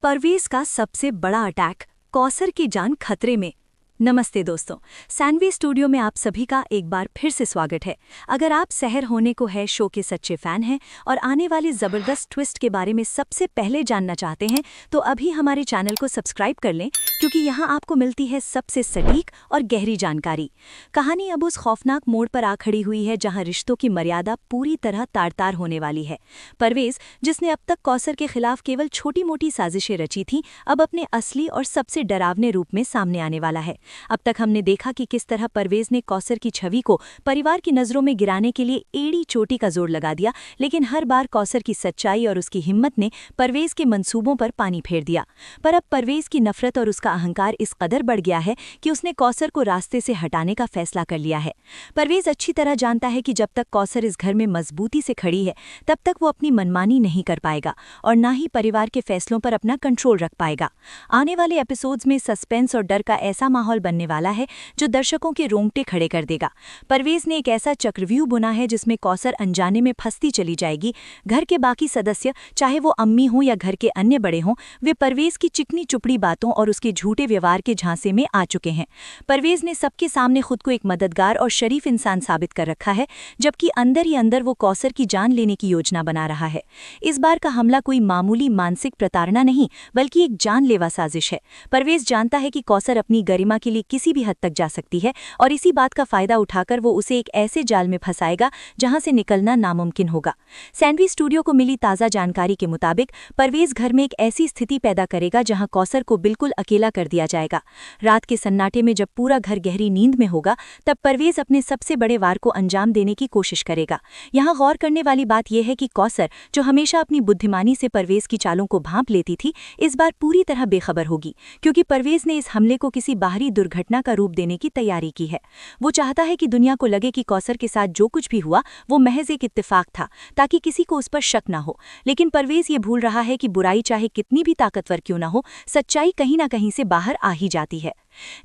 परवेज का सबसे बड़ा अटैक, कौसर की जान खतरे में। नमस्ते दोस्तों, सैनवी स्टूडियो में आप सभी का एक बार फिर से स्वागत है। अगर आप सहर होने को है शो के सच्चे फैन हैं और आने वाले ज़बरदस्त ट्विस्ट के बारे में सबसे पहले जानना चाहते हैं तो अभी हमारे चैनल को सब्सक्राइब कर लें, क्योंकि यहाँ आपको मिलती है सबसे सटीक और गहरी जानकारी। कहानी अब उस खौफनाक मोड़ पर आ खड़ी हुई है जहाँ रिश्तों की मर्यादा पूरी तरह तार-तार होने वाली है। परवेज, जिसने अब तक कौसर के खिलाफ केवल छोटी मोटी साजिशें रची थीं, अब अपने असली और सबसे डरावने रूप में सामने आने वाला है। अब तक हमने देखा कि किस तरह परवेज ने कौसर की छवि को परिवार की नज़रों में गिराने के लिए एड़ी चोटी का जोर लगा दिया, लेकिन हर बार कौसर की सच्चाई और उसकी हिम्मत ने परवेज के मंसूबों पर पानी फेर दिया। पर अब परवेज की नफरत और उसका अहंकार इस कदर बढ़ गया है कि उसने कौसर को रास्ते से हटाने का फैसला कर लिया है। परवेज अच्छी तरह जानता है कि जब तक कौसर इस घर में मजबूती से खड़ी है, तब तक वो अपनी मनमानी नहीं कर पाएगा और ना ही परिवार के फैसलों पर अपना कंट्रोल रख पाएगा। आने वाले एपिसोड्स में सस्पेंस और डर का ऐसा माहौल बनने वाला है जो दर्शकों के रोंगटे खड़े कर देगा। परवेज ने एक ऐसा चक्रव्यूह बुना है जिसमें कौसर अनजाने में फंसती चली जाएगी। घर के बाकी सदस्य, चाहे वो अम्मी हों या घर के अन्य बड़े हों, वे परवेज की चिकनी चुपड़ी बातों और उसके झूठे व्यवहार के झांसे में आ चुके हैं। परवेज ने सबके सामने खुद को एक मददगार और शरीफ इंसान साबित कर रखा है, जबकि अंदर ही अंदर वो कौसर की जान लेने की योजना बना रहा है। इस बार का हमला कोई मामूली मानसिक प्रताड़ना नहीं, बल्कि एक जानलेवा साजिश है। परवेज जानता है कि कौसर अपनी गरिमा के लिए किसी भी हद तक जा सकती है और इसी बात का फायदा उठाकर वो उसे एक ऐसे जाल में फंसाएगा जहां से निकलना नामुमकिन होगा। सैनवी स्टूडियो को मिली ताज़ा जानकारी के मुताबिक परवेज घर में एक ऐसी स्थिति पैदा करेगा जहां कौसर को बिल्कुल अकेला कर दिया जाएगा। रात के सन्नाटे में जब पूरा घर गहरी नींद में होगा, तब परवेज अपने सबसे बड़े वार को अंजाम देने की कोशिश करेगा। यहाँ गौर करने वाली बात यह है कि कौसर, जो हमेशा अपनी बुद्धिमानी से परवेज की चालों को भांप लेती थी, इस बार पूरी तरह बेखबर होगी, क्योंकि परवेज ने इस हमले को किसी बाहरी दुर्घटना का रूप देने की तैयारी की है। वो चाहता है कि दुनिया को लगे कि कौसर के साथ जो कुछ भी हुआ वो महज एक इत्तेफाक था, ताकि किसी को उस पर शक ना हो। लेकिन परवेज ये भूल रहा है कि बुराई चाहे कितनी भी ताकतवर क्यों ना हो, सच्चाई कहीं ना कहीं से बाहर आ ही जाती है।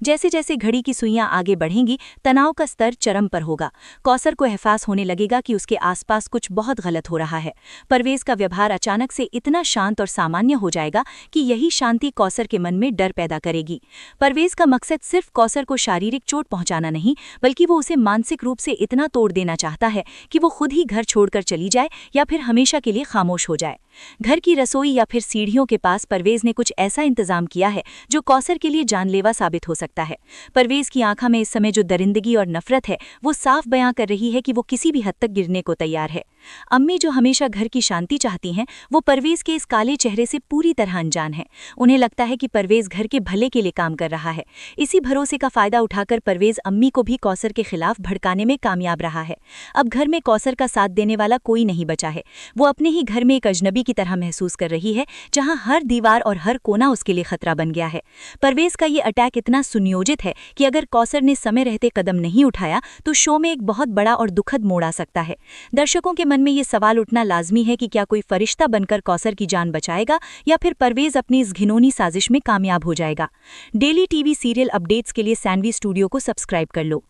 जैसे जैसे घड़ी की सुइयां आगे बढ़ेंगी, तनाव का स्तर चरम पर होगा। कौसर को एहसास होने लगेगा कि उसके आसपास कुछ बहुत गलत हो रहा है। परवेज का व्यवहार अचानक से इतना शांत और सामान्य हो जाएगा कि यही शांति कौसर के मन में डर पैदा करेगी। परवेज का मकसद सिर्फ कौसर को शारीरिक चोट पहुंचाना नहीं, बल्कि वो उसे मानसिक रूप से इतना तोड़ देना चाहता है कि वो खुद ही घर छोड़कर चली जाए या फिर हमेशा के लिए खामोश हो जाए। घर की रसोई या फिर सीढ़ियों के पास परवेज ने कुछ ऐसा इंतजाम किया है जो कौसर के लिए जानलेवा साबित हो सकता है। परवेज की आंखों में इस समय जो दरिंदगी और नफरत है, वो साफ बयां कर रही है कि वो किसी भी हद तक गिरने को तैयार है। अम्मी, जो हमेशा घर की शांति चाहती हैं, वो परवेज के इस काले चेहरे से पूरी तरह अनजान है। उन्हें लगता है कि परवेज घर के भले के लिए काम कर रहा है। इसी भरोसे का फायदा उठाकर परवेज अम्मी को भी कौसर के खिलाफ भड़काने में कामयाब रहा है। अब घर में कौसर का साथ देने वाला कोई नहीं बचा है। वो अपने ही घर में एक अजनबी की तरह महसूस कर रही है, जहां हर दीवार और हर कोना उसके लिए खतरा बन गया है। परवेज का ये अटैक इतना सुनियोजित है कि अगर कौसर ने समय रहते कदम नहीं उठाया तो शो में एक बहुत बड़ा और दुखद मोड़ आ सकता है। दर्शकों के मन में ये सवाल उठना लाजमी है कि क्या कोई फरिश्ता बनकर कौसर की जान बचाएगा या फिर परवेज अपनी इस घिनौनी साजिश में कामयाब हो जाएगा। डेली टीवी सीरियल अपडेट्स के लिए सैनवी स्टूडियो को सब्सक्राइब कर लो।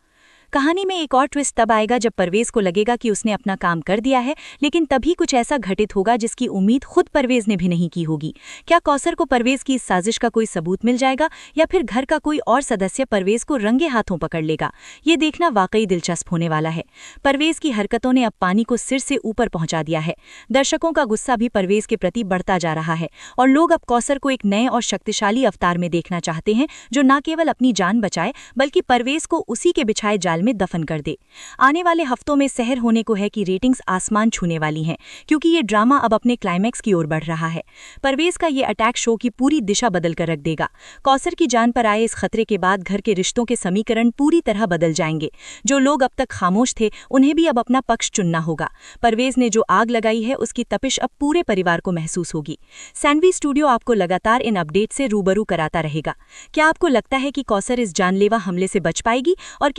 कहानी में एक और ट्विस्ट तब आएगा जब परवेज को लगेगा कि उसने अपना काम कर दिया है, लेकिन तभी कुछ ऐसा घटित होगा जिसकी उम्मीद खुद परवेज ने भी नहीं की होगी। क्या कौसर को परवेज की इस साजिश का कोई सबूत मिल जाएगा या फिर घर का कोई और सदस्य परवेज को रंगे हाथों पकड़ लेगा? ये देखना वाकई दिलचस्प होने वाला है। परवेज की हरकतों ने अब पानी को सिर से ऊपर पहुंचा दिया है। दर्शकों का गुस्सा भी परवेज के प्रति बढ़ता जा रहा है और लोग अब कौसर को एक नए और शक्तिशाली अवतार में देखना चाहते हैं, जो न केवल अपनी जान बचाए बल्कि परवेज को उसी के बिछाए जाल में दफन कर दे। आने वाले हफ्तों में सहर होने को है कि रेटिंग्स आसमान छूने वाली हैं, क्योंकि ये ड्रामा अब अपने क्लाइमैक्स की ओर बढ़ रहा है। परवेज का ये अटैक शो की पूरी दिशा बदल कर रख देगा। कौसर की जान पर आए इस खतरे के बाद घर के रिश्तों के समीकरण पूरी तरह बदल जाएंगे। जो लोग अब तक खामोश थे, उन्हें भी अब अपना पक्ष चुनना होगा। परवेज ने जो आग लगाई है, उसकी तपिश अब पूरे परिवार को महसूस होगी। सैनवी स्टूडियो आपको लगातार इन अपडेट से रूबरू कराता रहेगा। क्या आपको लगता है कि कौसर इस जानलेवा हमले से बच पाएगी और क्या